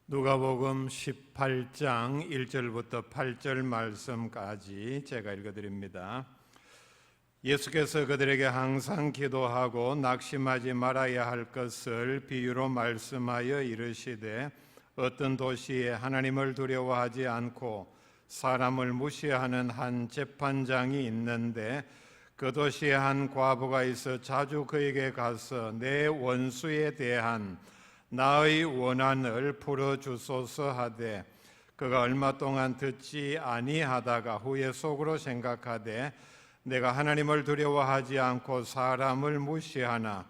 누가복음 18장 1절부터 8절 말씀까지 제가 읽어드립니다. 예수께서 그들에게 항상 기도하고 낙심하지 말아야 할 것을 비유로 말씀하여 이르시되, 어떤 도시에 하나님을 두려워하지 않고 사람을 무시하는 한 재판장이 있는데, 그 도시에 한 과부가 있어 자주 그에게 가서 내 원수에 대한 나의 원한을 풀어주소서 하되, 그가 얼마 동안 듣지 아니하다가 후에 속으로 생각하되, 내가 하나님을 두려워하지 않고 사람을 무시하나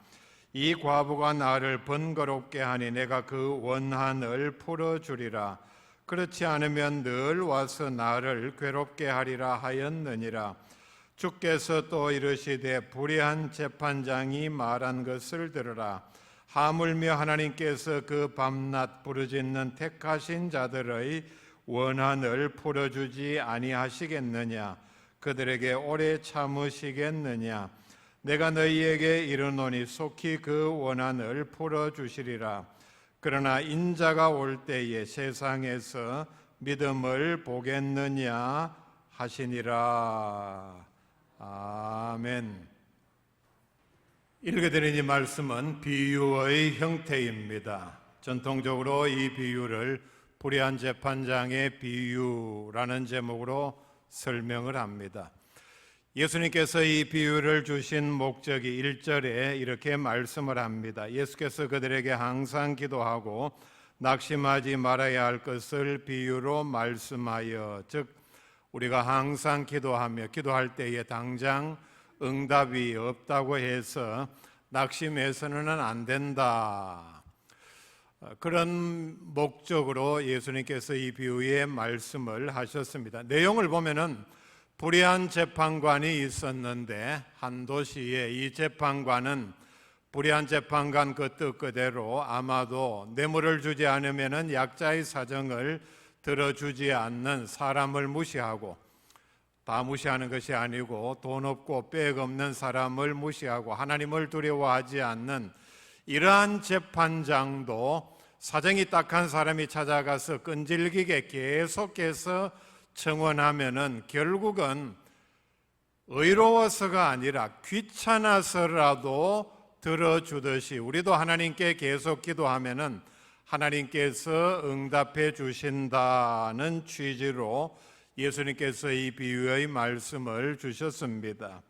이 과부가 나를 번거롭게 하니 내가 그 원한을 풀어주리라. 그렇지 않으면 늘 와서 나를 괴롭게 하리라 하였느니라. 주께서 또 이르시되, 불의한 재판장이 말한 것을 들으라. 하물며 하나님께서 그 밤낮 부르짖는 택하신 자들의 원한을 풀어주지 아니하시겠느냐? 그들에게 오래 참으시겠느냐? 내가 너희에게 이르노니 속히 그 원한을 풀어주시리라. 그러나 인자가 올 때에 세상에서 믿음을 보겠느냐 하시니라. 아멘. 읽어드린 이 말씀은 비유의 형태입니다. 전통적으로 이 비유를 불의한 재판장의 비유라는 제목으로 설명을 합니다. 예수님께서 이 비유를 주신 목적이 1절에 이렇게 말씀을 합니다. 예수께서 그들에게 항상 기도하고 낙심하지 말아야 할 것을 비유로 말씀하여, 즉 우리가 항상 기도하며 기도할 때에 당장 응답이 없다고 해서 낙심해서는 안 된다. 그런 목적으로 예수님께서 이 비유의 말씀을 하셨습니다. 내용을 보면은 불의한 재판관이 있었는데, 한 도시에 이 재판관은 불의한 재판관 그 뜻 그대로 아마도 뇌물을 주지 않으면은 약자의 사정을 들어주지 않는, 사람을 무시하고, 다 무시하는 것이 아니고 돈 없고 빽 없는 사람을 무시하고 하나님을 두려워하지 않는 이러한 재판장도 사정이 딱한 사람이 찾아가서 끈질기게 계속해서 청원하면은 결국은 의로워서가 아니라 귀찮아서라도 들어주듯이, 우리도 하나님께 계속 기도하면은 하나님께서 응답해 주신다는 취지로 예수님께서 이 비유의 말씀을 주셨습니다.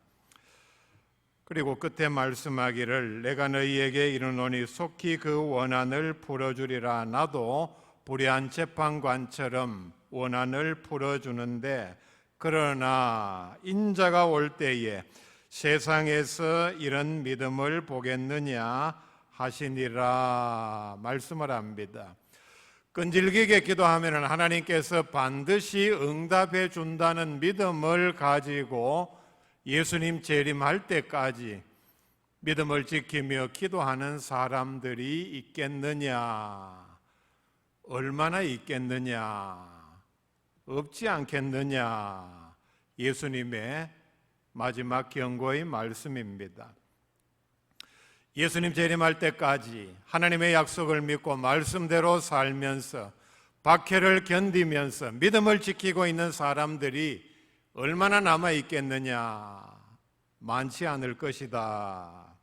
그리고 끝에 말씀하기를, 내가 너희에게 이르노니 속히 그 원한을 풀어주리라. 나도 불의한 재판관처럼 원한을 풀어주는데, 그러나 인자가 올 때에 세상에서 이런 믿음을 보겠느냐 하시니라 말씀을 합니다. 끈질기게 기도하면 하나님께서 반드시 응답해 준다는 믿음을 가지고 예수님 재림할 때까지 믿음을 지키며 기도하는 사람들이 있겠느냐? 얼마나 있겠느냐? 없지 않겠느냐? 예수님의 마지막 경고의 말씀입니다. 예수님 재림할 때까지 하나님의 약속을 믿고 말씀대로 살면서 박해를 견디면서 믿음을 지키고 있는 사람들이 얼마나 남아 있겠느냐? 많지 않을 것이다.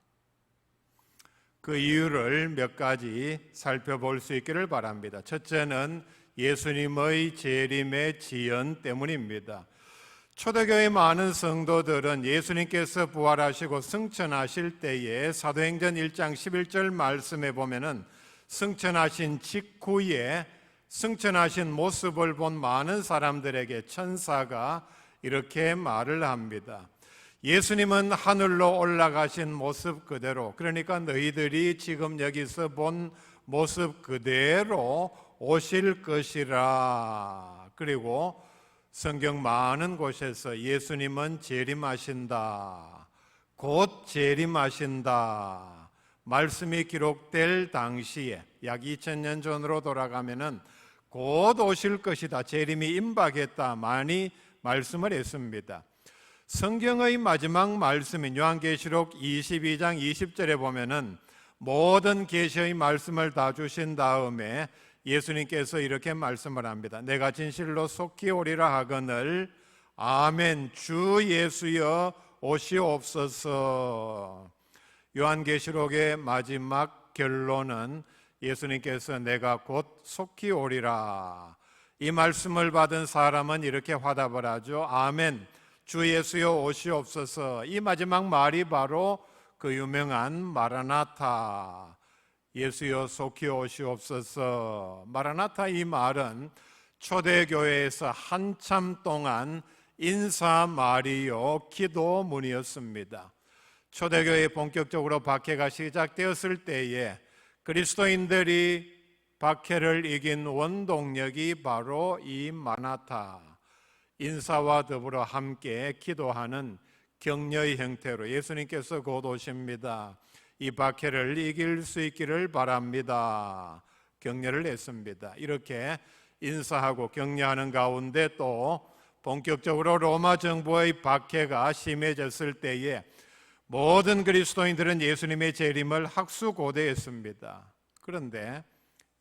그 이유를 몇 가지 살펴볼 수 있기를 바랍니다. 첫째는 예수님의 재림의 지연 때문입니다. 초대교회 많은 성도들은 예수님께서 부활하시고 승천하실 때에 사도행전 1장 11절 말씀에 보면은 승천하신 직후에 승천하신 모습을 본 많은 사람들에게 천사가 이렇게 말을 합니다. 예수님은 하늘로 올라가신 모습 그대로, 그러니까 너희들이 지금 여기서 본 모습 그대로 오실 것이라. 그리고 성경 많은 곳에서 예수님은 재림하신다, 곧 재림하신다 말씀이 기록될 당시에 약 2000년 전으로 돌아가면은 곧 오실 것이다, 재림이 임박했다 많이 말씀을 했습니다. 성경의 마지막 말씀인 요한계시록 22장 20절에 보면은 모든 계시의 말씀을 다 주신 다음에 예수님께서 이렇게 말씀을 합니다. 내가 진실로 속히 오리라 하거늘 아멘. 주 예수여 오시옵소서. 요한계시록의 마지막 결론은 예수님께서 내가 곧 속히 오리라. 이 말씀을 받은 사람은 이렇게 화답을 하죠. 아멘. 주 예수여 오시옵소서. 이 마지막 말이 바로 그 유명한 마라나타, 예수여 속히 오시옵소서. 마라나타, 이 말은 초대교회에서 한참 동안 인사말이요 기도문이었습니다. 초대교회 본격적으로 박해가 시작되었을 때에 그리스도인들이 박해를 이긴 원동력이 바로 이 마라나타, 인사와 더불어 함께 기도하는 격려의 형태로 예수님께서 곧 오십니다. 이 박해를 이길 수 있기를 바랍니다. 격려를 했습니다. 이렇게 인사하고 격려하는 가운데 또 본격적으로 로마 정부의 박해가 심해졌을 때에 모든 그리스도인들은 예수님의 재림을 학수고대했습니다. 그런데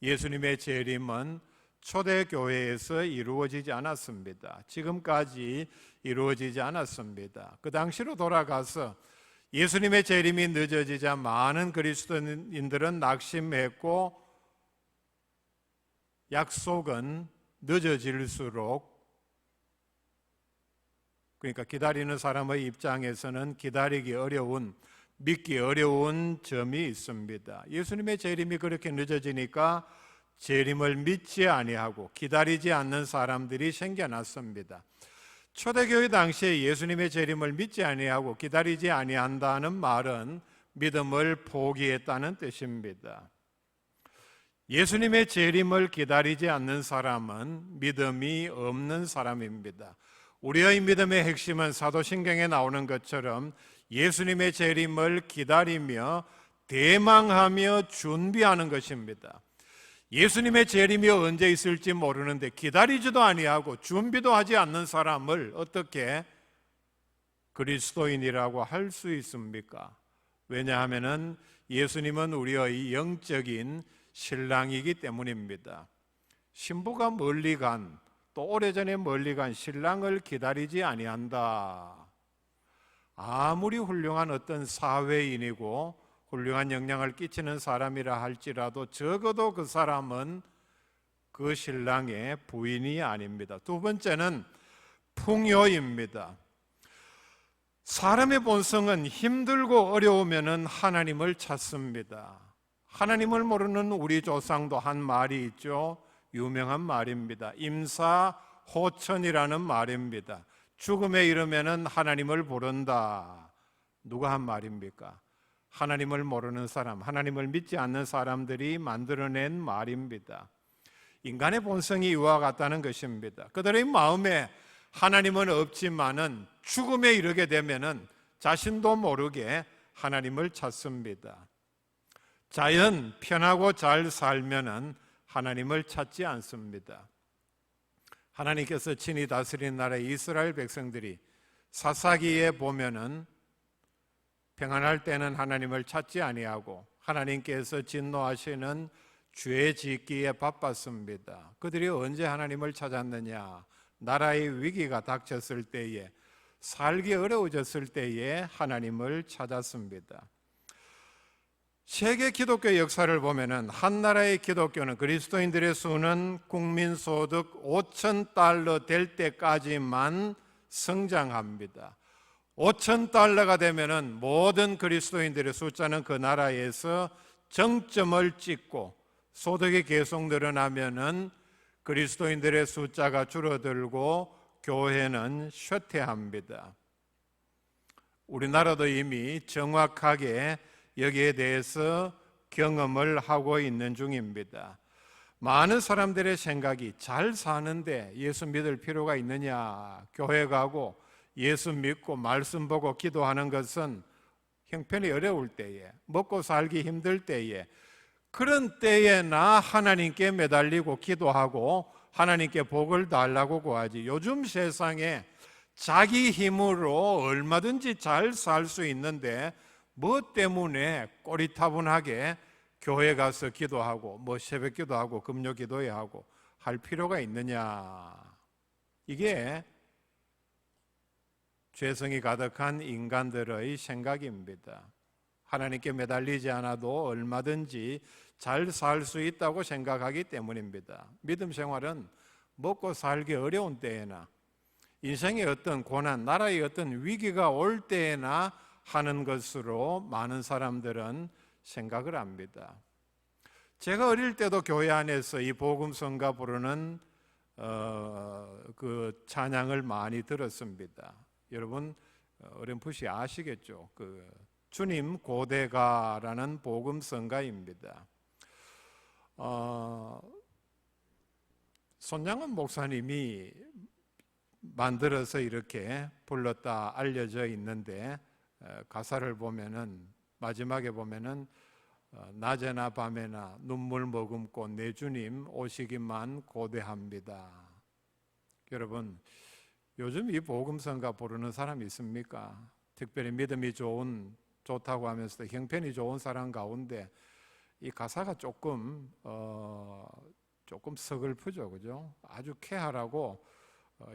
예수님의 재림은 초대교회에서 이루어지지 않았습니다. 지금까지 이루어지지 않았습니다. 그 당시로 돌아가서 예수님의 재림이 늦어지자 많은 그리스도인들은 낙심했고 약속은 늦어질수록, 그러니까 기다리는 사람의 입장에서는 기다리기 어려운, 믿기 어려운 점이 있습니다. 예수님의 재림이 그렇게 늦어지니까 재림을 믿지 아니하고 기다리지 않는 사람들이 생겨났습니다. 초대교회 당시에 예수님의 재림을 믿지 아니하고 기다리지 아니한다는 말은 믿음을 포기했다는 뜻입니다. 예수님의 재림을 기다리지 않는 사람은 믿음이 없는 사람입니다. 우리의 믿음의 핵심은 사도신경에 나오는 것처럼 예수님의 재림을 기다리며 대망하며 준비하는 것입니다. 예수님의 재림이 언제 있을지 모르는데 기다리지도 아니하고 준비도 하지 않는 사람을 어떻게 그리스도인이라고 할 수 있습니까? 왜냐하면 예수님은 우리의 영적인 신랑이기 때문입니다. 신부가 멀리 간, 또 오래전에 멀리 간 신랑을 기다리지 아니한다. 아무리 훌륭한 어떤 사회인이고 훌륭한 영향을 끼치는 사람이라 할지라도 적어도 그 사람은 그 신랑의 부인이 아닙니다. 두 번째는 풍요입니다. 사람의 본성은 힘들고 어려우면 하나님을 찾습니다. 하나님을 모르는 우리 조상도 한 말이 있죠. 유명한 말입니다. 임사호천이라는 말입니다. 죽음에 이르면은 하나님을 부른다. 누가 한 말입니까? 하나님을 모르는 사람, 하나님을 믿지 않는 사람들이 만들어낸 말입니다. 인간의 본성이 이와 같다는 것입니다. 그들의 마음에 하나님은 없지만은 죽음에 이르게 되면은 자신도 모르게 하나님을 찾습니다. 자연 편하고 잘 살면은 하나님을 찾지 않습니다. 하나님께서 친히 다스린 나라의 이스라엘 백성들이 사사기에 보면은 평안할 때는 하나님을 찾지 아니하고 하나님께서 진노하시는 죄 짓기에 바빴습니다. 그들이 언제 하나님을 찾았느냐? 나라의 위기가 닥쳤을 때에, 살기 어려워졌을 때에 하나님을 찾았습니다. 세계 기독교 역사를 보면은 한 나라의 기독교는 그리스도인들의 수는 국민 소득 5,000달러 될 때까지만 성장합니다. 5,000달러가 되면은 모든 그리스도인들의 숫자는 그 나라에서 정점을 찍고 소득이 계속 늘어나면은 그리스도인들의 숫자가 줄어들고 교회는 쇠퇴합니다. 우리나라도 이미 정확하게 여기에 대해서 경험을 하고 있는 중입니다. 많은 사람들의 생각이 잘 사는데 예수 믿을 필요가 있느냐, 교회 가고 예수 믿고 말씀 보고 기도하는 것은 형편이 어려울 때에, 먹고 살기 힘들 때에, 그런 때에나 하나님께 매달리고 기도하고 하나님께 복을 달라고 구하지. 요즘 세상에 자기 힘으로 얼마든지 잘 살 수 있는데 뭐 때문에 꼬리타분하게 교회 가서 기도하고 뭐 새벽 기도하고 금요 기도회 하고 할 필요가 있느냐? 이게 죄성이 가득한 인간들의 생각입니다. 하나님께 매달리지 않아도 얼마든지 잘 살 수 있다고 생각하기 때문입니다. 믿음 생활은 먹고 살기 어려운 때에나 인생의 어떤 고난, 나라의 어떤 위기가 올 때에나 하는 것으로 많은 사람들은 생각을 합니다. 제가 어릴 때도 교회 안에서 이 복음성가 부르는 그 찬양을 많이 들었습니다. 여러분 어렴풋이 아시겠죠? 그 주님 고대가라는 복음성가입니다. 손양원 목사님이 만들어서 이렇게 불렀다 알려져 있는데 가사를 보면은 마지막에 보면은 낮에나 밤에나 눈물 머금고 내 주님 오시기만 고대합니다. 여러분 요즘 이 복음성가 부르는 사람 있습니까? 특별히 믿음이 좋다고 하면서도 형편이 좋은 사람 가운데 이 가사가 조금 서글프죠, 그죠? 아주 쾌활하고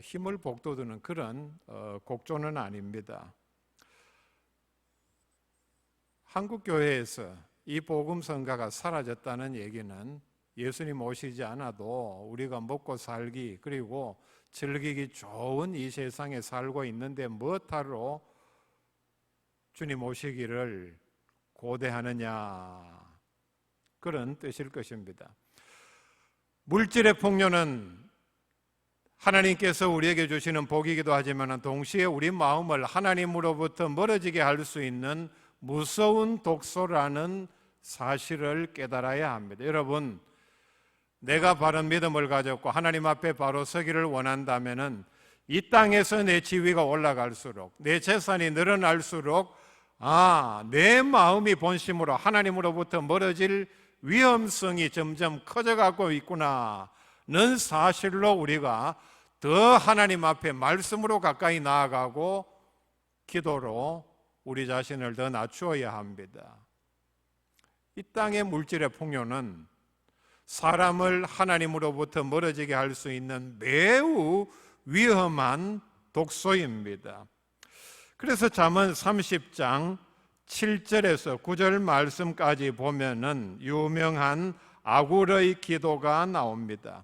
힘을 북돋우는 그런 곡조는 아닙니다. 한국 교회에서 이 복음성가가 사라졌다는 얘기는 예수님 오시지 않아도 우리가 먹고 살기 그리고 즐기기 좋은 이 세상에 살고 있는데 무엇하러 주님 오시기를 고대하느냐 그런 뜻일 것입니다. 물질의 풍요는 하나님께서 우리에게 주시는 복이기도 하지만 동시에 우리 마음을 하나님으로부터 멀어지게 할 수 있는 무서운 독소라는 사실을 깨달아야 합니다. 여러분, 내가 바른 믿음을 가졌고 하나님 앞에 바로 서기를 원한다면은 이 땅에서 내 지위가 올라갈수록 내 재산이 늘어날수록 내 마음이 본심으로 하나님으로부터 멀어질 위험성이 점점 커져가고 있구나는 사실로 우리가 더 하나님 앞에 말씀으로 가까이 나아가고 기도로 우리 자신을 더 낮추어야 합니다. 이 땅의 물질의 풍요는 사람을 하나님으로부터 멀어지게 할 수 있는 매우 위험한 독소입니다. 그래서 잠언 30장 7절에서 9절 말씀까지 보면은 유명한 아굴의 기도가 나옵니다.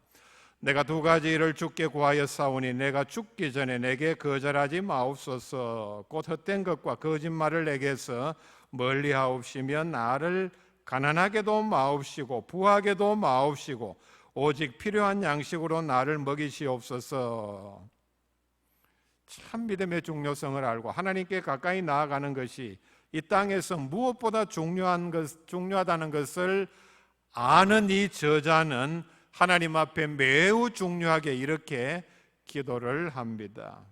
내가 두 가지 일을 주께 구하였사오니 내가 죽기 전에 내게 거절하지 마옵소서. 곧 헛된 것과 거짓말을 내게서 멀리하옵시며 나를 가난하게도 마옵시고 부하게도 마옵시고 오직 필요한 양식으로 나를 먹이시옵소서. 참 믿음의 중요성을 알고 하나님께 가까이 나아가는 것이 이 땅에서 무엇보다 중요하다는 것을 아는 이 저자는 하나님 앞에 매우 중요하게 이렇게 기도를 합니다.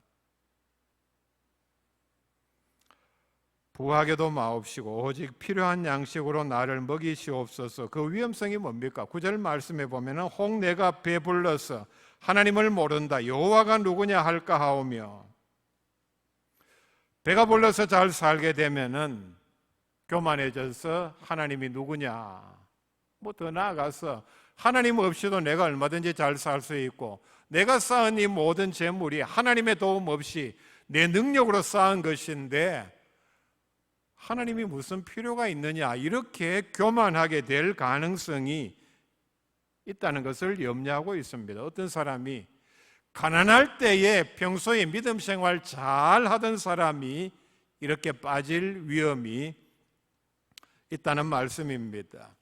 부하게도 마옵시고 오직 필요한 양식으로 나를 먹이시옵소서. 그 위험성이 뭡니까? 9절 말씀에 보면은 혹 내가 배불러서 하나님을 모른다 여호와가 누구냐 할까 하오며, 배가 불러서 잘 살게 되면은 교만해져서 하나님이 누구냐, 뭐 더 나아가서 하나님 없이도 내가 얼마든지 잘 살 수 있고 내가 쌓은 이 모든 재물이 하나님의 도움 없이 내 능력으로 쌓은 것인데 하나님이 무슨 필요가 있느냐, 이렇게 교만하게 될 가능성이 있다는 것을 염려하고 있습니다. 어떤 사람이 가난할 때에 평소에 믿음 생활 잘 하던 사람이 이렇게 빠질 위험이 있다는 말씀입니다.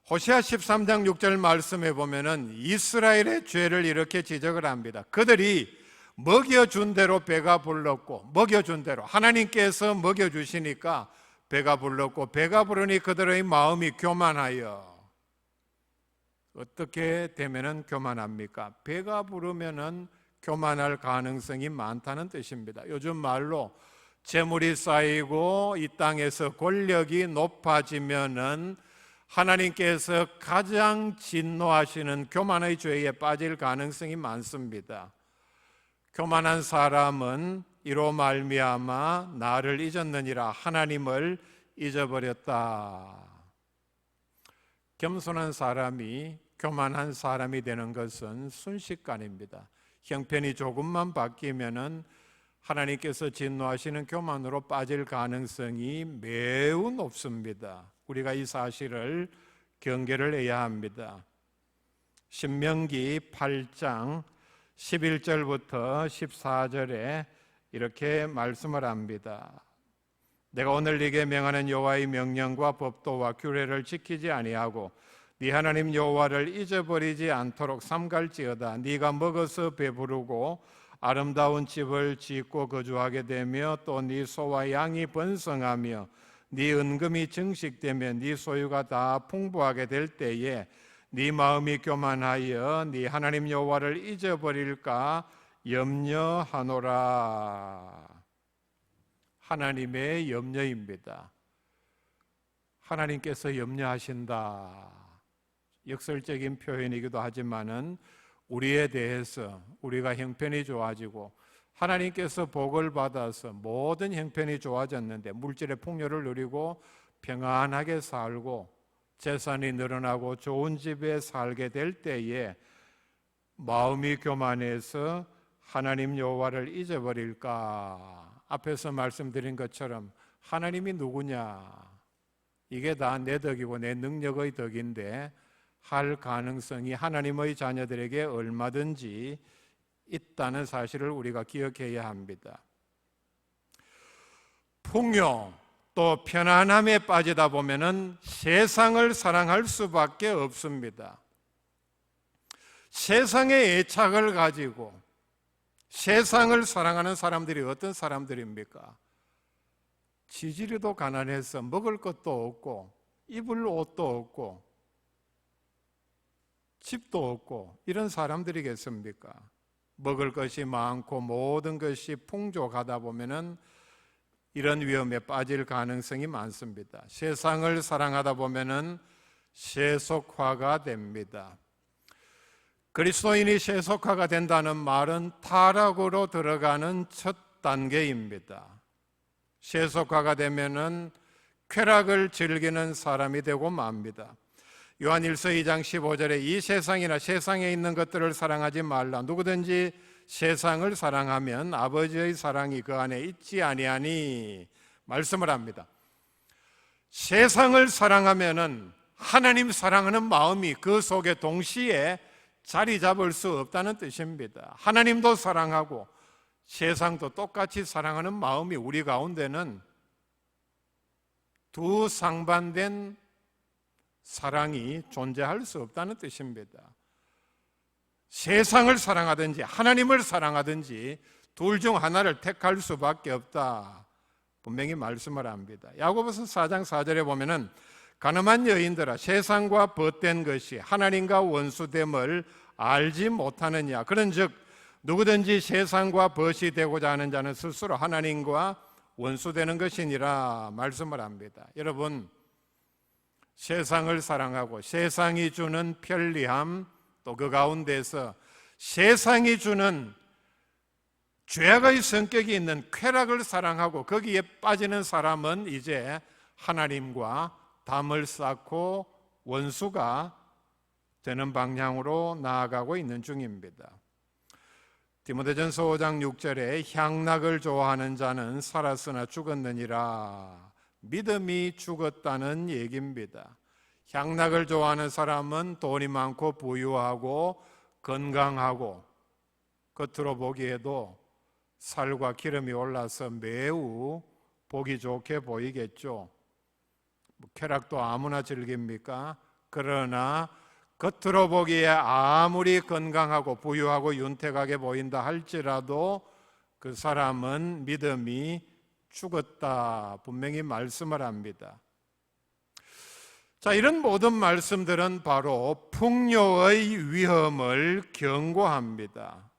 호세아 13장 6절 말씀에 보면은 이스라엘의 죄를 이렇게 지적을 합니다. 그들이 먹여준 대로 배가 불렀고, 먹여준 대로 하나님께서 먹여주시니까 배가 불렀고, 배가 부르니 그들의 마음이 교만하여. 어떻게 되면은 교만합니까? 배가 부르면은 교만할 가능성이 많다는 뜻입니다. 요즘 말로 재물이 쌓이고 이 땅에서 권력이 높아지면은 하나님께서 가장 진노하시는 교만의 죄에 빠질 가능성이 많습니다. 교만한 사람은 이로 말미암아 나를 잊었느니라 하나님을 잊어버렸다. 겸손한 사람이 교만한 사람이 되는 것은 순식간입니다. 형편이 조금만 바뀌면은 하나님께서 진노하시는 교만으로 빠질 가능성이 매우 높습니다. 우리가 이 사실을 경계를 해야 합니다. 신명기 8장 11절부터 14절에 이렇게 말씀을 합니다. 내가 오늘 네게 명하는 여호와의 명령과 법도와 규례를 지키지 아니하고 네 하나님 여호와를 잊어버리지 않도록 삼갈지어다. 네가 먹어서 배부르고 아름다운 집을 짓고 거주하게 되며 또 네 소와 양이 번성하며 네 은금이 증식되며 네 소유가 다 풍부하게 될 때에 네 마음이 교만하여 네 하나님 여호와를 잊어버릴까 염려하노라. 하나님의 염려입니다. 하나님께서 염려하신다. 역설적인 표현이기도 하지만은 우리에 대해서 우리가 형편이 좋아지고 하나님께서 복을 받아서 모든 형편이 좋아졌는데 물질의 풍요를 누리고 평안하게 살고 재산이 늘어나고 좋은 집에 살게 될 때에 마음이 교만해서 하나님 여호와를 잊어버릴까? 앞에서 말씀드린 것처럼 하나님이 누구냐? 이게 다 내 덕이고 내 능력의 덕인데 할 가능성이 하나님의 자녀들에게 얼마든지 있다는 사실을 우리가 기억해야 합니다. 풍요 또 편안함에 빠지다 보면은 세상을 사랑할 수밖에 없습니다. 세상의 애착을 가지고 세상을 사랑하는 사람들이 어떤 사람들입니까? 지지리도 가난해서 먹을 것도 없고 입을 옷도 없고 집도 없고 이런 사람들이겠습니까? 먹을 것이 많고 모든 것이 풍족하다 보면은 이런 위험에 빠질 가능성이 많습니다. 세상을 사랑하다 보면은 세속화가 됩니다. 그리스도인이 세속화가 된다는 말은 타락으로 들어가는 첫 단계입니다. 세속화가 되면은 쾌락을 즐기는 사람이 되고 맙니다. 요한일서 2장 15절에 이 세상이나 세상에 있는 것들을 사랑하지 말라. 누구든지 세상을 사랑하면 아버지의 사랑이 그 안에 있지 아니하니 말씀을 합니다. 세상을 사랑하면은 하나님 사랑하는 마음이 그 속에 동시에 자리 잡을 수 없다는 뜻입니다. 하나님도 사랑하고 세상도 똑같이 사랑하는 마음이 우리 가운데는 두 상반된 사랑이 존재할 수 없다는 뜻입니다. 세상을 사랑하든지 하나님을 사랑하든지 둘 중 하나를 택할 수밖에 없다. 분명히 말씀을 합니다. 야고보서 4장 4절에 보면은 가늠한 여인들아 세상과 벗된 것이 하나님과 원수됨을 알지 못하느냐. 그런즉 누구든지 세상과 벗이 되고자 하는 자는 스스로 하나님과 원수되는 것이니라 말씀을 합니다. 여러분, 세상을 사랑하고 세상이 주는 편리함 또 그 가운데서 세상이 주는 죄악의 성격이 있는 쾌락을 사랑하고 거기에 빠지는 사람은 이제 하나님과 담을 쌓고 원수가 되는 방향으로 나아가고 있는 중입니다. 디모데전서 5장 6절에 향락을 좋아하는 자는 살았으나 죽었느니라. 믿음이 죽었다는 얘기입니다. 향락을 좋아하는 사람은 돈이 많고 부유하고 건강하고 겉으로 보기에도 살과 기름이 올라서 매우 보기 좋게 보이겠죠. 쾌락도 아무나 즐깁니까? 그러나 겉으로 보기에 아무리 건강하고 부유하고 윤택하게 보인다 할지라도 그 사람은 믿음이 죽었다 분명히 말씀을 합니다. 자, 이런 모든 말씀들은 바로 풍요의 위험을 경고합니다.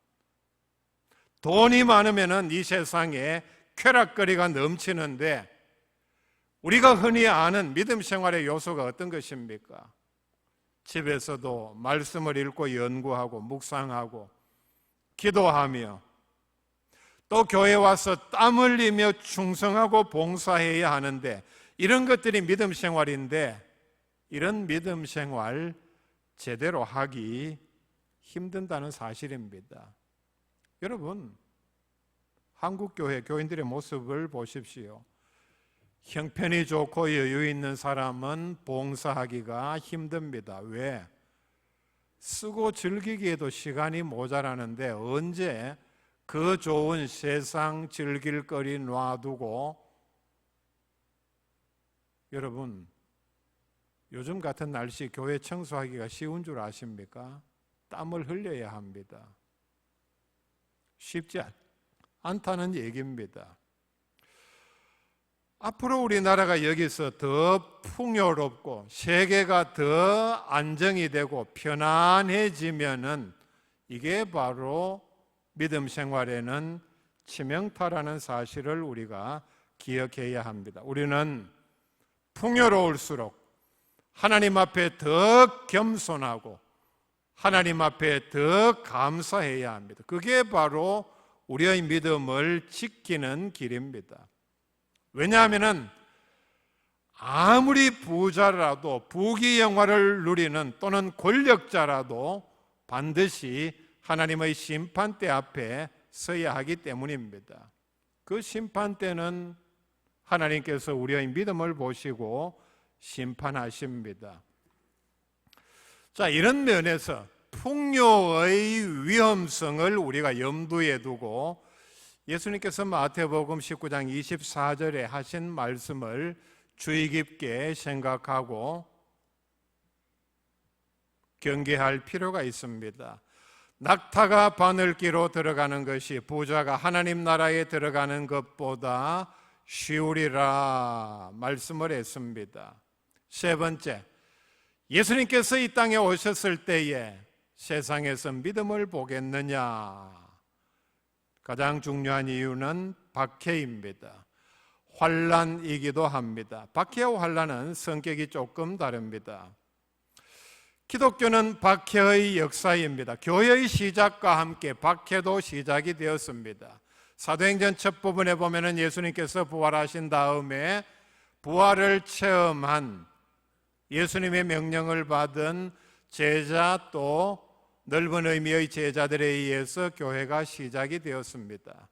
돈이 많으면 이 세상에 쾌락거리가 넘치는데 우리가 흔히 아는 믿음 생활의 요소가 어떤 것입니까? 집에서도 말씀을 읽고 연구하고 묵상하고 기도하며 또 교회 와서 땀 흘리며 충성하고 봉사해야 하는데 이런 것들이 믿음 생활인데 이런 믿음 생활 제대로 하기 힘든다는 사실입니다. 여러분, 한국 교회 교인들의 모습을 보십시오. 형편이 좋고 여유 있는 사람은 봉사하기가 힘듭니다. 왜? 쓰고 즐기기에도 시간이 모자라는데 언제 그 좋은 세상 즐길 거리 놔두고, 여러분, 요즘 같은 날씨 교회 청소하기가 쉬운 줄 아십니까? 땀을 흘려야 합니다. 쉽지 않다는 얘기입니다. 앞으로 우리나라가 여기서 더 풍요롭고 세계가 더 안정이 되고 편안해지면은 이게 바로 믿음 생활에는 치명타라는 사실을 우리가 기억해야 합니다. 우리는 풍요로울수록 하나님 앞에 더 겸손하고 하나님 앞에 더 감사해야 합니다. 그게 바로 우리의 믿음을 지키는 길입니다. 왜냐하면 아무리 부자라도 부귀영화를 누리는 또는 권력자라도 반드시 하나님의 심판대 앞에 서야 하기 때문입니다. 그 심판대는 하나님께서 우리의 믿음을 보시고 심판하십니다. 자, 이런 면에서 풍요의 위험성을 우리가 염두에 두고 예수님께서 마태복음 19장 24절에 하신 말씀을 주의 깊게 생각하고 경계할 필요가 있습니다. 낙타가 바늘기로 들어가는 것이 부자가 하나님 나라에 들어가는 것보다 쉬우리라 말씀을 했습니다. 세 번째, 예수님께서 이 땅에 오셨을 때에 세상에서 믿음을 보겠느냐? 가장 중요한 이유는 박해입니다. 환난이기도 합니다. 박해와 환난은 성격이 조금 다릅니다. 기독교는 박해의 역사입니다. 교회의 시작과 함께 박해도 시작이 되었습니다. 사도행전 첫 부분에 보면은 예수님께서 부활하신 다음에 부활을 체험한 예수님의 명령을 받은 제자 또 넓은 의미의 제자들에 의해서 교회가 시작이 되었습니다.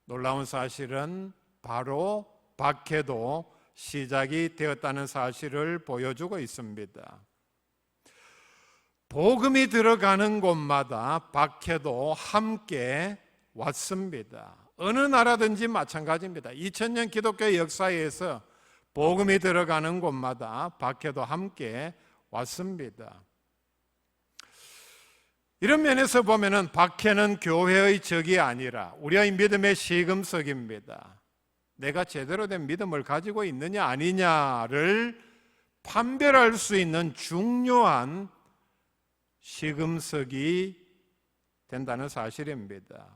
놀라운 사실은 바로 박해도 시작이 되었다는 사실을 보여주고 있습니다. 복음이 들어가는 곳마다 박해도 함께 왔습니다. 어느 나라든지 마찬가지입니다. 2000년 기독교 역사에서 복음이 들어가는 곳마다 박해도 함께 왔습니다. 이런 면에서 보면은 박해는 교회의 적이 아니라 우리의 믿음의 시금석입니다. 내가 제대로 된 믿음을 가지고 있느냐 아니냐를 판별할 수 있는 중요한 시금석이 된다는 사실입니다.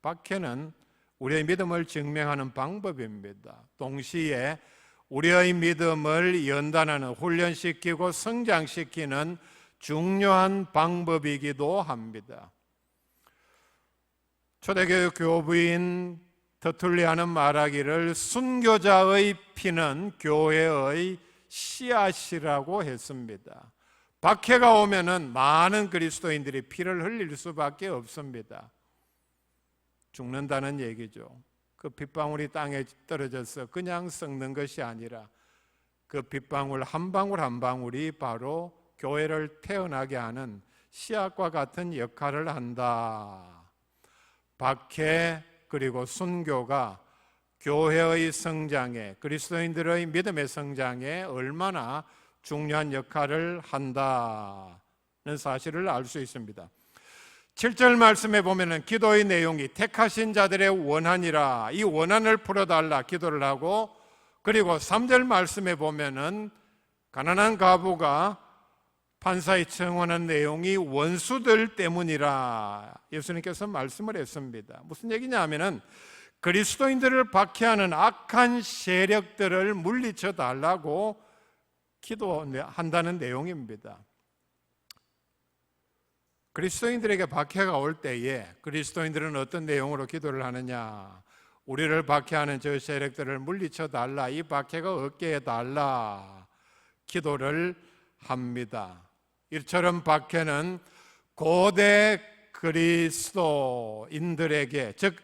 박해는 우리의 믿음을 증명하는 방법입니다. 동시에 우리의 믿음을 연단하는, 훈련시키고 성장시키는 중요한 방법이기도 합니다. 초대교육 교부인 터툴리아는 말하기를 순교자의 피는 교회의 씨앗이라고 했습니다. 박해가 오면은 많은 그리스도인들이 피를 흘릴 수밖에 없습니다. 죽는다는 얘기죠. 그 빗방울이 땅에 떨어져서 그냥 썩는 것이 아니라 그 빗방울 한 방울 한 방울이 바로 교회를 태어나게 하는 씨앗과 같은 역할을 한다. 박해 그리고 순교가 교회의 성장에, 그리스도인들의 믿음의 성장에 얼마나 중요한 역할을 한다는 사실을 알 수 있습니다. 7절 말씀에 보면은 기도의 내용이 택하신 자들의 원한이라, 이 원한을 풀어달라 기도를 하고, 그리고 3절 말씀에 보면은 가난한 과부가 판사에 청원한 내용이 원수들 때문이라 예수님께서 말씀을 했습니다. 무슨 얘기냐 하면은 그리스도인들을 박해하는 악한 세력들을 물리쳐 달라고 기도한다는 내용입니다. 그리스도인들에게 박해가 올 때에 그리스도인들은 어떤 내용으로 기도를 하느냐? 우리를 박해하는 저 세력들을 물리쳐 달라, 이 박해가 없게 해달라, 기도를 합니다. 이처럼 박해는 고대 그리스도인들에게, 즉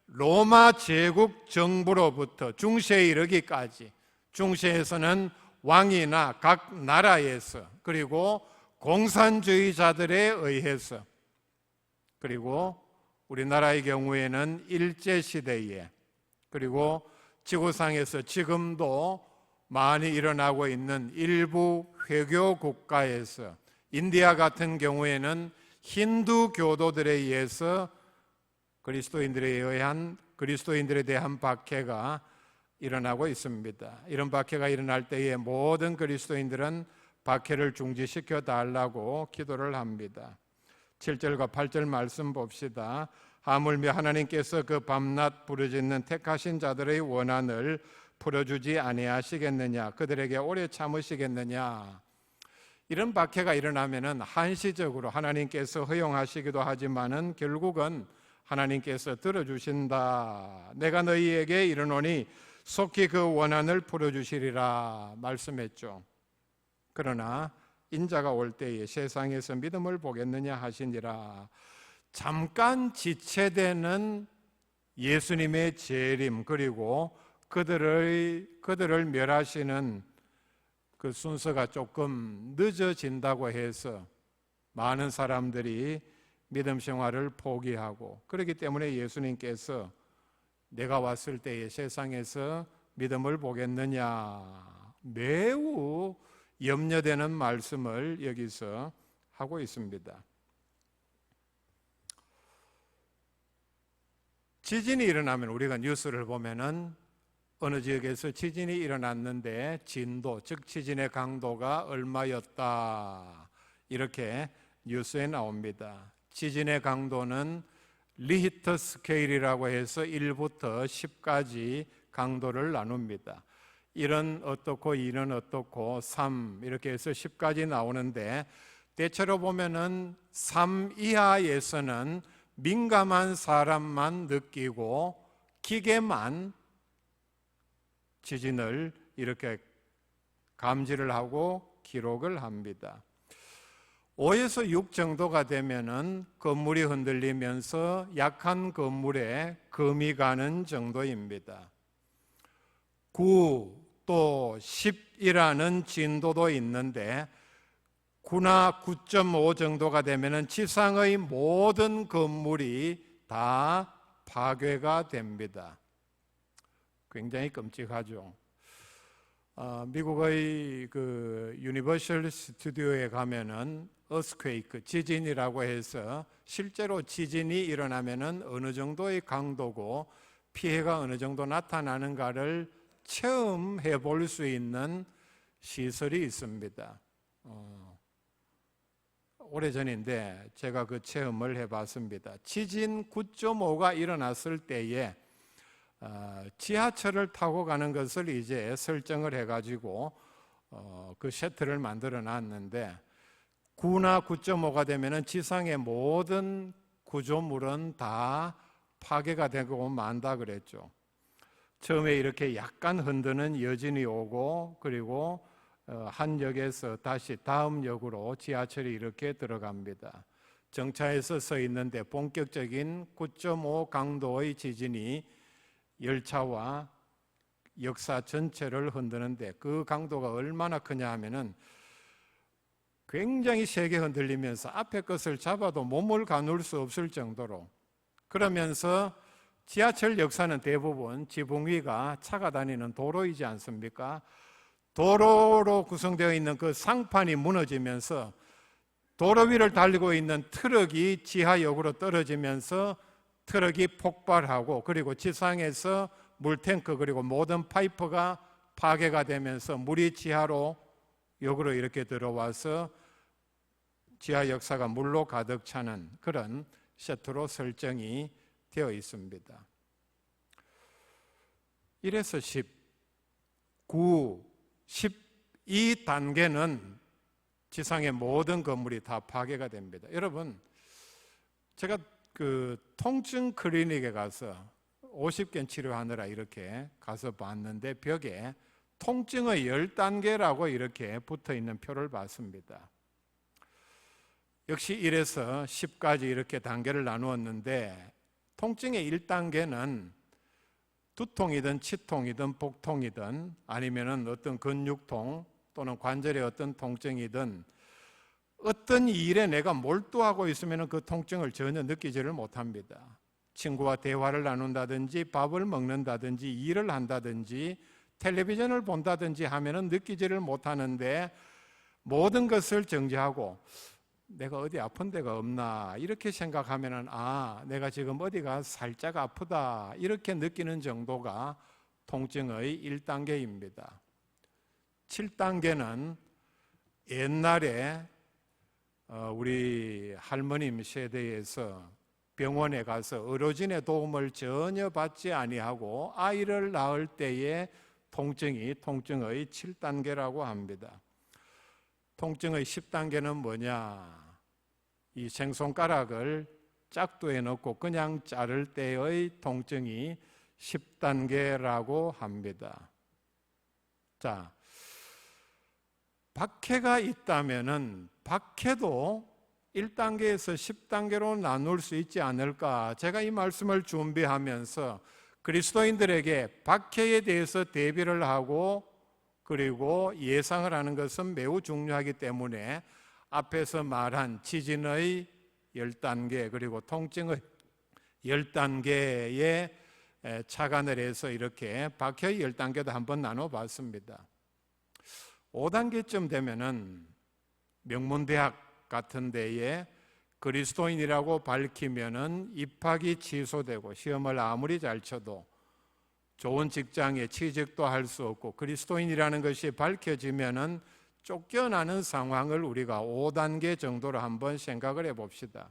로마 제국 정부로부터 중세에 이르기까지, 중세에서는 왕이나 각 나라에서, 그리고 공산주의자들에 의해서, 그리고 우리나라의 경우에는 일제시대에, 그리고 지구상에서 지금도 많이 일어나고 있는 일부 회교 국가에서, 인디아 같은 경우에는 힌두 교도들에 의해서 그리스도인들에 대한 박해가 일어나고 있습니다. 이런 박해가 일어날 때에 모든 그리스도인들은 박해를 중지시켜 달라고 기도를 합니다. 7절과 8절 말씀 봅시다. 하물며 하나님께서 그 밤낮 부르짖는 택하신 자들의 원한을 풀어주지 아니하시겠느냐? 그들에게 오래 참으시겠느냐? 이런 박해가 일어나면은 한시적으로 하나님께서 허용하시기도 하지만은 결국은 하나님께서 들어주신다. 내가 너희에게 이르노니 속히 그 원한을 풀어주시리라 말씀했죠. 그러나 인자가 올 때에 세상에서 믿음을 보겠느냐 하시니라. 잠깐 지체되는 예수님의 재림, 그리고 그들을 멸하시는 그 순서가 조금 늦어진다고 해서 많은 사람들이 믿음 생활을 포기하고, 그렇기 때문에 예수님께서 내가 왔을 때에 세상에서 믿음을 보겠느냐, 매우 염려되는 말씀을 여기서 하고 있습니다. 지진이 일어나면 우리가 뉴스를 보면은 어느 지역에서 지진이 일어났는데 진도, 즉 지진의 강도가 얼마였다, 이렇게 뉴스에 나옵니다. 지진의 강도는 리히터 스케일이라고 해서 1부터 10까지 강도를 나눕니다. 1은 어떻고 2는 어떻고 3 이렇게 해서 10까지 나오는데, 대체로 보면은 3 이하에서는 민감한 사람만 느끼고 기계만 지진을 이렇게 감지를 하고 기록을 합니다. 5에서 6 정도가 되면은 건물이 흔들리면서 약한 건물에 금이 가는 정도입니다. 9 또 10이라는 진도도 있는데 9나 9.5 정도가 되면은 지상의 모든 건물이 다 파괴가 됩니다. 굉장히 끔찍하죠. 미국의 그 유니버셜 스튜디오에 가면은 어스퀘이크, 지진이라고 해서 실제로 지진이 일어나면은 어느 정도의 강도고 피해가 어느 정도 나타나는가를 체험해 볼 수 있는 시설이 있습니다. 오래전인데 제가 그 체험을 해봤습니다. 지진 9.5가 일어났을 때에 지하철을 타고 가는 것을 이제 설정을 해가지고 그 셔틀을 만들어 놨는데 9나 9.5가 되면은 지상의 모든 구조물은 다 파괴가 되고 만다 그랬죠. 처음에 이렇게 약간 흔드는 여진이 오고, 그리고 한 역에서 다시 다음 역으로 지하철이 이렇게 들어갑니다. 정차해서 서 있는데 본격적인 9.5 강도의 지진이 열차와 역사 전체를 흔드는데, 그 강도가 얼마나 크냐 하면은 굉장히 세게 흔들리면서 앞에 것을 잡아도 몸을 가눌 수 없을 정도로, 그러면서 지하철 역사는 대부분 지붕 위가 차가 다니는 도로이지 않습니까? 도로로 구성되어 있는 그 상판이 무너지면서 도로 위를 달리고 있는 트럭이 지하역으로 떨어지면서 트럭이 폭발하고, 그리고 지상에서 물탱크 그리고 모든 파이프가 파괴가 되면서 물이 지하로 역으로 이렇게 들어와서 지하 역사가 물로 가득 차는 그런 셔틀로 설정이 되어 있습니다. 1에서 10, 9, 12단계는 지상의 모든 건물이 다 파괴가 됩니다. 여러분, 제가 그 통증 클리닉에 가서 50견 치료하느라 이렇게 가서 봤는데 벽에 통증의 10단계라고 이렇게 붙어있는 표를 봤습니다. 역시 1에서 10까지 이렇게 단계를 나누었는데 통증의 1단계는 두통이든 치통이든 복통이든 아니면 어떤 근육통 또는 관절의 어떤 통증이든 어떤 일에 내가 몰두하고 있으면 그 통증을 전혀 느끼지를 못합니다. 친구와 대화를 나눈다든지 밥을 먹는다든지 일을 한다든지 텔레비전을 본다든지 하면은 느끼지를 못하는데 모든 것을 정지하고 내가 어디 아픈 데가 없나 이렇게 생각하면은 내가 지금 어디가 살짝 아프다 이렇게 느끼는 정도가 통증의 1단계입니다. 7단계는 옛날에 우리 할머님 세대에서 병원에 가서 의료진의 도움을 전혀 받지 아니하고 아이를 낳을 때의 통증의 7단계라고 합니다. 통증의 10단계는 뭐냐? 이 생손가락을 짝두에 넣고 그냥 자를 때의 통증이 10단계라고 합니다. 자, 박해가 있다면은 박해도 1단계에서 10단계로 나눌 수 있지 않을까? 제가 이 말씀을 준비하면서 그리스도인들에게 박해에 대해서 대비를 하고 그리고 예상을 하는 것은 매우 중요하기 때문에 앞에서 말한 지진의 10단계 그리고 통증의 10단계에 착안을 해서 이렇게 박해의 10단계도 한번 나눠봤습니다. 5단계쯤 되면은 명문대학 같은 데에 그리스도인이라고 밝히면은 입학이 취소되고 시험을 아무리 잘 쳐도 좋은 직장에 취직도 할 수 없고 그리스도인이라는 것이 밝혀지면은 쫓겨나는 상황을 우리가 5단계 정도로 한번 생각을 해봅시다.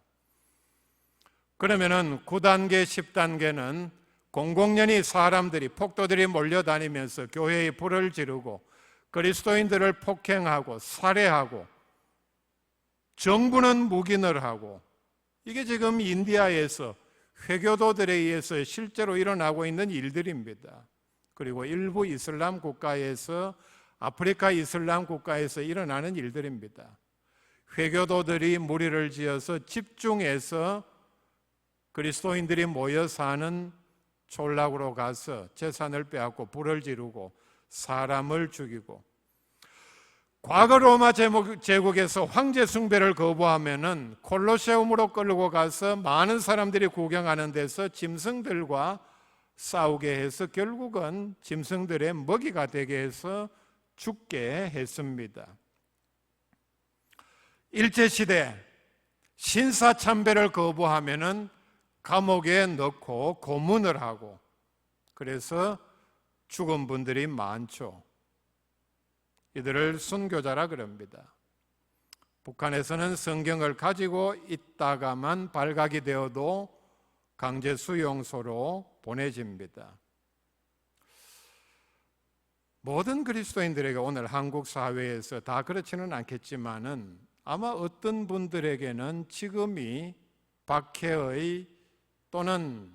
그러면은 9단계, 10단계는 공공연히 사람들이 폭도들이 몰려다니면서 교회에 불을 지르고 그리스도인들을 폭행하고 살해하고 정부는 묵인을 하고 이게 지금 인디아에서 회교도들에 의해서 실제로 일어나고 있는 일들입니다. 그리고 일부 이슬람 국가에서 아프리카 이슬람 국가에서 일어나는 일들입니다. 회교도들이 무리를 지어서 집중해서 그리스도인들이 모여 사는 촌락으로 가서 재산을 빼앗고 불을 지르고 사람을 죽이고 과거 로마 제국에서 황제 숭배를 거부하면은 콜로세움으로 끌고 가서 많은 사람들이 구경하는 데서 짐승들과 싸우게 해서 결국은 짐승들의 먹이가 되게 해서 죽게 했습니다. 일제시대 신사참배를 거부하면은 감옥에 넣고 고문을 하고 그래서 죽은 분들이 많죠. 이들을 순교자라 그럽니다. 북한에서는 성경을 가지고 있다가만 발각이 되어도 강제 수용소로 보내집니다. 모든 그리스도인들에게 오늘 한국 사회에서 다 그렇지는 않겠지만은 아마 어떤 분들에게는 지금이 박해의 또는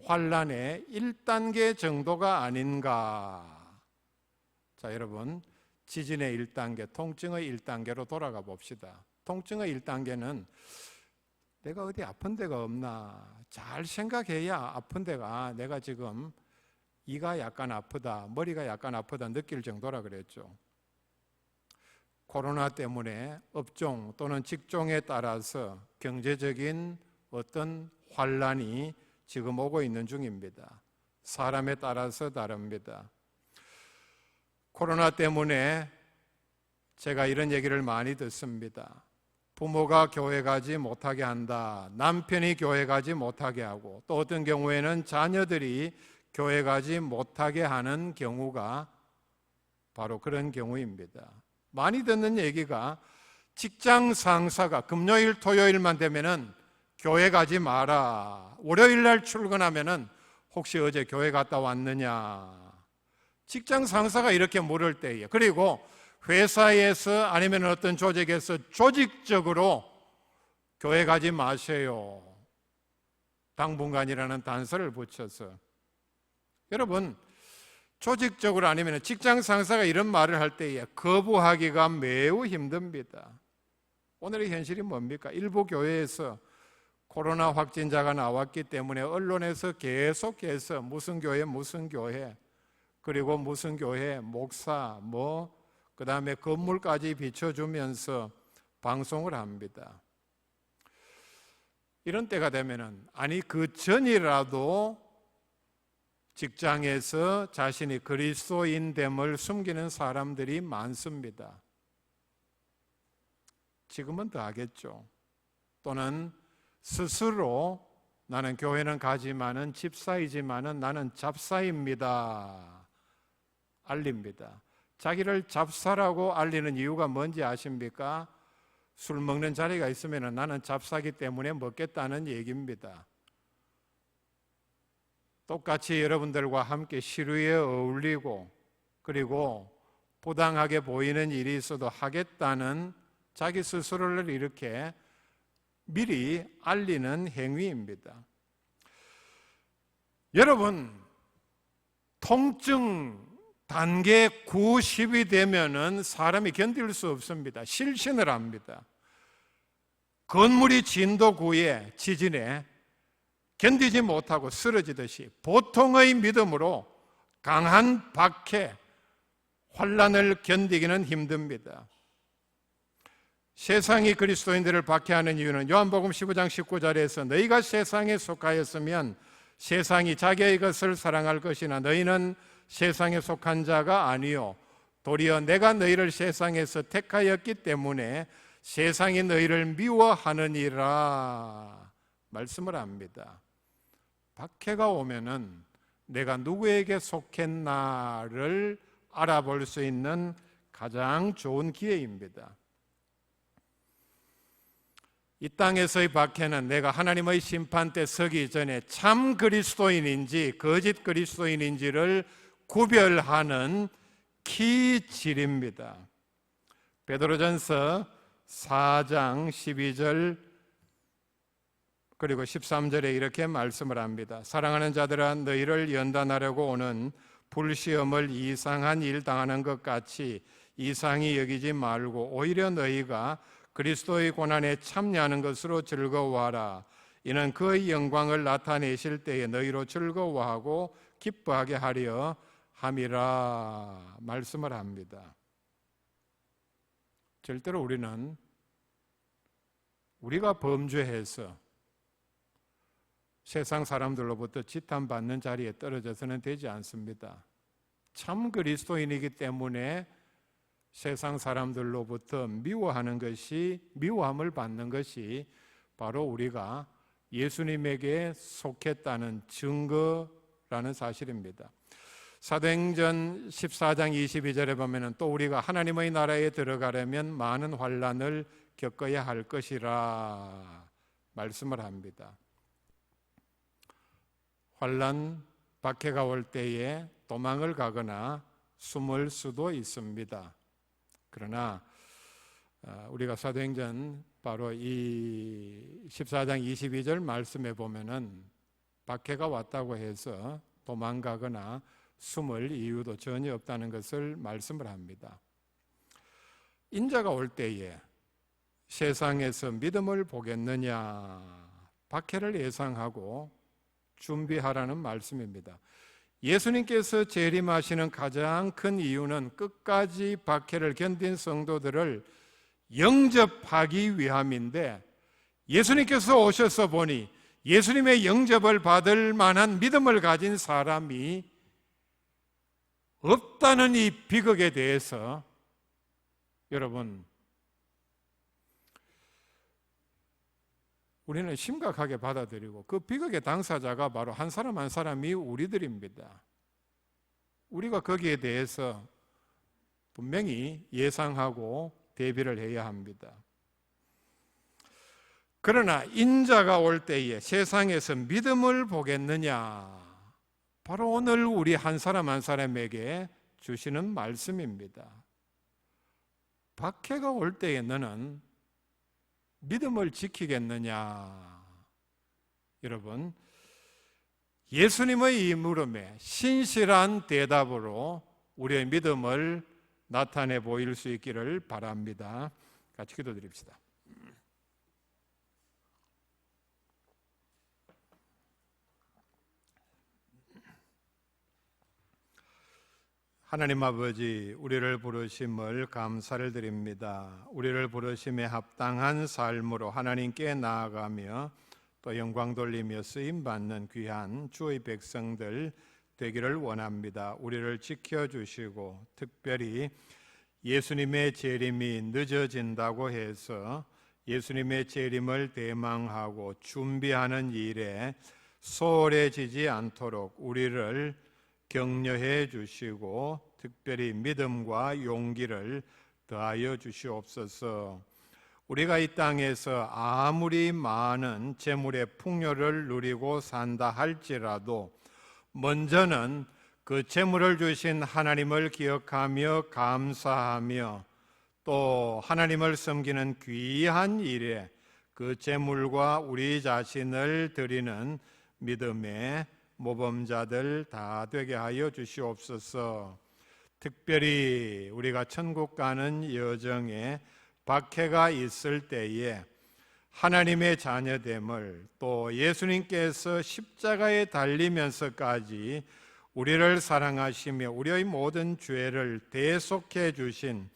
환난의 1단계 정도가 아닌가. 자, 여러분 지진의 1단계, 통증의 1단계로 돌아가 봅시다. 통증의 1단계는 내가 어디 아픈 데가 없나 잘 생각해야 아픈 데가 내가 지금 이가 약간 아프다, 머리가 약간 아프다 느낄 정도라 그랬죠. 코로나 때문에 업종 또는 직종에 따라서 경제적인 어떤 환란이 지금 오고 있는 중입니다. 사람에 따라서 다릅니다. 코로나 때문에 제가 이런 얘기를 많이 듣습니다. 부모가 교회 가지 못하게 한다. 남편이 교회 가지 못하게 하고 또 어떤 경우에는 자녀들이 교회 가지 못하게 하는 경우가 바로 그런 경우입니다. 많이 듣는 얘기가 직장 상사가 금요일 토요일만 되면은 교회 가지 마라. 월요일 날 출근하면은 혹시 어제 교회 갔다 왔느냐. 직장 상사가 이렇게 물을 때에 그리고 회사에서 아니면 어떤 조직에서 조직적으로 교회 가지 마세요. 당분간이라는 단서를 붙여서 여러분 조직적으로 아니면 직장 상사가 이런 말을 할 때에 거부하기가 매우 힘듭니다. 오늘의 현실이 뭡니까? 일부 교회에서 코로나 확진자가 나왔기 때문에 언론에서 계속해서 무슨 교회 그리고 무슨 교회 목사 그 다음에 건물까지 비춰주면서 방송을 합니다. 이런 때가 되면은 아니 그 전이라도 직장에서 자신이 그리스도인됨을 숨기는 사람들이 많습니다. 지금은 더 하겠죠. 또는 스스로 나는 교회는 가지만은 집사이지만은 나는 잡사입니다. 알립니다. 자기를 잡사라고 알리는 이유가 뭔지 아십니까? 술 먹는 자리가 있으면 나는 잡사기 때문에 먹겠다는 얘기입니다. 똑같이 여러분들과 함께 시루에 어울리고 그리고 부당하게 보이는 일이 있어도 하겠다는 자기 스스로를 이렇게 미리 알리는 행위입니다. 여러분, 통증 단계 9, 10이 되면은 사람이 견딜 수 없습니다. 실신을 합니다. 건물이 진도 9에 지진에 견디지 못하고 쓰러지듯이 보통의 믿음으로 강한 박해, 환난을 견디기는 힘듭니다. 세상이 그리스도인들을 박해하는 이유는 요한복음 15장 19절에서 너희가 세상에 속하였으면 세상이 자기의 것을 사랑할 것이나 너희는 세상에 속한 자가 아니요 도리어 내가 너희를 세상에서 택하였기 때문에 세상이 너희를 미워하느니라 말씀을 합니다. 박해가 오면은 내가 누구에게 속했나를 알아볼 수 있는 가장 좋은 기회입니다. 이 땅에서의 박해는 내가 하나님의 심판대 서기 전에 참 그리스도인인지 거짓 그리스도인인지를 구별하는 키질입니다. 베드로전서 4장 12절 그리고 13절에 이렇게 말씀을 합니다. 사랑하는 자들아 너희를 연단하려고 오는 불시험을 이상한 일 당하는 것 같이 이상히 여기지 말고 오히려 너희가 그리스도의 고난에 참여하는 것으로 즐거워하라. 이는 그의 영광을 나타내실 때에 너희로 즐거워하고 기뻐하게 하려 함이라 말씀을 합니다. 절대로 우리는 우리가 범죄해서 세상 사람들로부터 지탄받는 자리에 떨어져서는 되지 않습니다. 참 그리스도인이기 때문에 세상 사람들로부터 미워함을 받는 것이 바로 우리가 예수님에게 속했다는 증거라는 사실입니다. 사도행전 14장 22절에 보면 또 우리가 하나님의 나라에 들어가려면 많은 환난을 겪어야 할 것이라 말씀을 합니다. 환난, 박해가 올 때에 도망을 가거나 숨을 수도 있습니다. 그러나 우리가 사도행전 바로 이 14장 22절 말씀에 보면은 박해가 왔다고 해서 도망가거나 숨을 이유도 전혀 없다는 것을 말씀을 합니다. 인자가 올 때에 세상에서 믿음을 보겠느냐, 박해를 예상하고 준비하라는 말씀입니다. 예수님께서 재림하시는 가장 큰 이유는 끝까지 박해를 견딘 성도들을 영접하기 위함인데 예수님께서 오셔서 보니 예수님의 영접을 받을 만한 믿음을 가진 사람이 없다는 이 비극에 대해서 여러분 우리는 심각하게 받아들이고 그 비극의 당사자가 바로 한 사람 한 사람이 우리들입니다. 우리가 거기에 대해서 분명히 예상하고 대비를 해야 합니다. 그러나 인자가 올 때에 세상에서 믿음을 보겠느냐? 바로 오늘 우리 한 사람 한 사람에게 주시는 말씀입니다. 박해가 올 때에 너는 믿음을 지키겠느냐? 여러분, 예수님의 이 물음에 신실한 대답으로 우리의 믿음을 나타내 보일 수 있기를 바랍니다. 같이 기도드립시다. 하나님 아버지, 우리를 부르심을 감사를 드립니다. 우리를 부르심에 합당한 삶으로 하나님께 나아가며 또 영광 돌리며 쓰임받는 귀한 주의 백성들 되기를 원합니다. 우리를 지켜주시고 특별히 예수님의 재림이 늦어진다고 해서 예수님의 재림을 대망하고 준비하는 일에 소홀해지지 않도록 우리를 격려해 주시고 특별히 믿음과 용기를 더하여 주시옵소서. 우리가 이 땅에서 아무리 많은 재물의 풍요를 누리고 산다 할지라도 먼저는 그 재물을 주신 하나님을 기억하며 감사하며 또 하나님을 섬기는 귀한 일에 그 재물과 우리 자신을 드리는 믿음의 모범자들 다 되게 하여 주시옵소서. 특별히 우리가 천국 가는 여정에 박해가 있을 때에 하나님의 자녀됨을 또 예수님께서 십자가에 달리면서까지 우리를 사랑하시며 우리의 모든 죄를 대속해 주신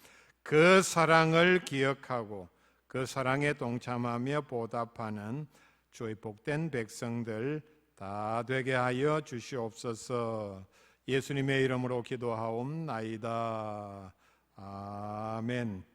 그 사랑을 기억하고 그 사랑에 동참하며 보답하는 주의 복된 백성들 다 되게 하여 주시옵소서. 예수님의 이름으로 기도하옵나이다. 아멘.